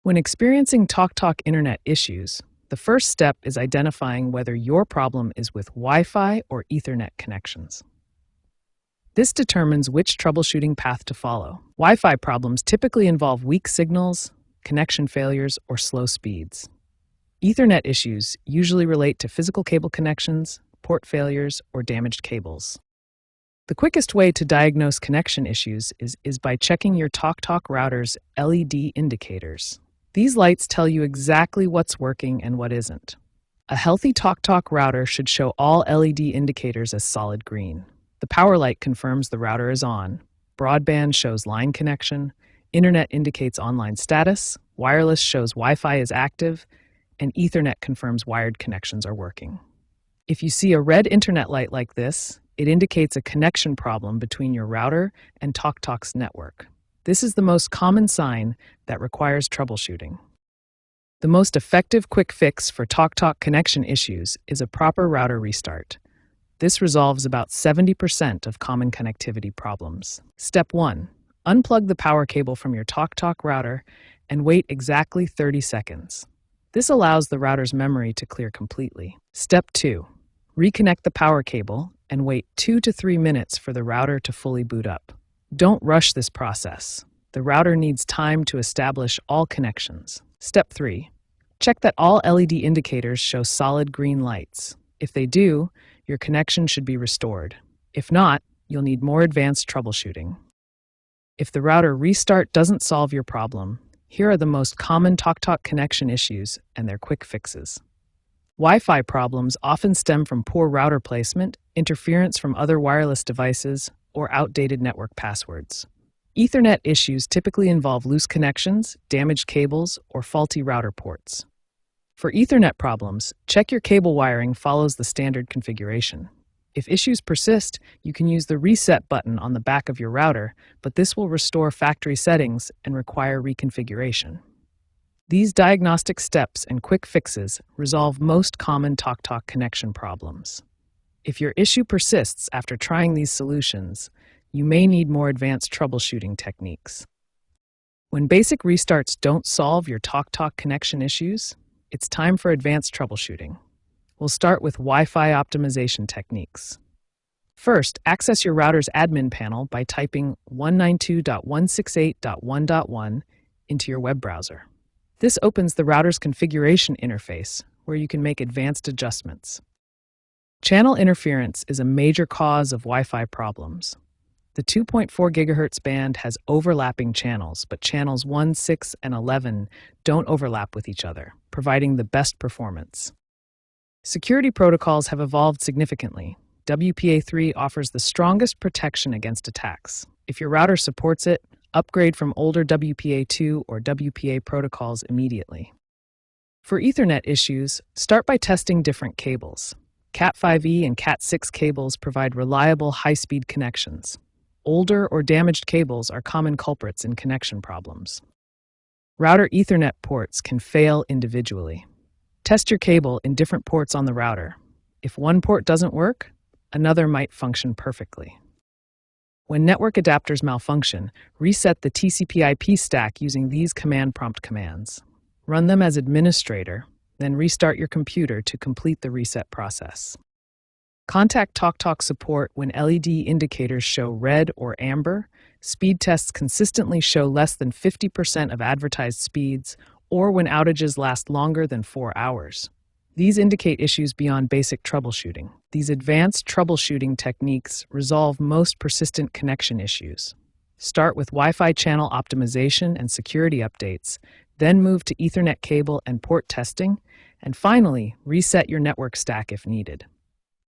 When experiencing TalkTalk internet issues, the first step is identifying whether your problem is with Wi-Fi or Ethernet connections. This determines which troubleshooting path to follow. Wi-Fi problems typically involve weak signals, connection failures, or slow speeds. Ethernet issues usually relate to physical cable connections, port failures, or damaged cables. The quickest way to diagnose connection issues is by checking your TalkTalk router's LED indicators. These lights tell you exactly what's working and what isn't. A healthy TalkTalk router should show all LED indicators as solid green. The power light confirms the router is on. Broadband shows line connection. Internet indicates online status. Wireless shows Wi-Fi is active. And Ethernet confirms wired connections are working. If you see a red internet light like this, it indicates a connection problem between your router and TalkTalk's network. This is the most common sign that requires troubleshooting. The most effective quick fix for TalkTalk connection issues is a proper router restart. This resolves about 70% of common connectivity problems. Step 1. Unplug the power cable from your TalkTalk router and wait exactly 30 seconds. This allows the router's memory to clear completely. Step 2. Reconnect the power cable and wait 2 to 3 minutes for the router to fully boot up. Don't rush this process. The router needs time to establish all connections. Step 3. Check that all LED indicators show solid green lights. If they do, your connection should be restored. If not, you'll need more advanced troubleshooting. If the router restart doesn't solve your problem, here are the most common TalkTalk connection issues and their quick fixes. Wi-Fi problems often stem from poor router placement, interference from other wireless devices, or outdated network passwords. Ethernet issues typically involve loose connections, damaged cables, or faulty router ports. For Ethernet problems, check your cable wiring follows the standard configuration. If issues persist, you can use the reset button on the back of your router, but this will restore factory settings and require reconfiguration. These diagnostic steps and quick fixes resolve most common TalkTalk connection problems. If your issue persists after trying these solutions, you may need more advanced troubleshooting techniques. When basic restarts don't solve your TalkTalk connection issues, it's time for advanced troubleshooting. We'll start with Wi-Fi optimization techniques. First, access your router's admin panel by typing 192.168.1.1 into your web browser. This opens the router's configuration interface, where you can make advanced adjustments. Channel interference is a major cause of Wi-Fi problems. The 2.4 GHz band has overlapping channels, but channels 1, 6, and 11 don't overlap with each other, providing the best performance. Security protocols have evolved significantly. WPA3 offers the strongest protection against attacks. If your router supports it, upgrade from older WPA2 or WPA protocols immediately. For Ethernet issues, start by testing different cables. Cat5e and Cat6 cables provide reliable high-speed connections. Older or damaged cables are common culprits in connection problems. Router Ethernet ports can fail individually. Test your cable in different ports on the router. If one port doesn't work, another might function perfectly. When network adapters malfunction, reset the TCP/IP stack using these command prompt commands. Run them as administrator, then restart your computer to complete the reset process. Contact TalkTalk support when LED indicators show red or amber, speed tests consistently show less than 50% of advertised speeds, or when outages last longer than 4 hours. These indicate issues beyond basic troubleshooting. These advanced troubleshooting techniques resolve most persistent connection issues. Start with Wi-Fi channel optimization and security updates, then move to Ethernet cable and port testing, and finally, reset your network stack if needed.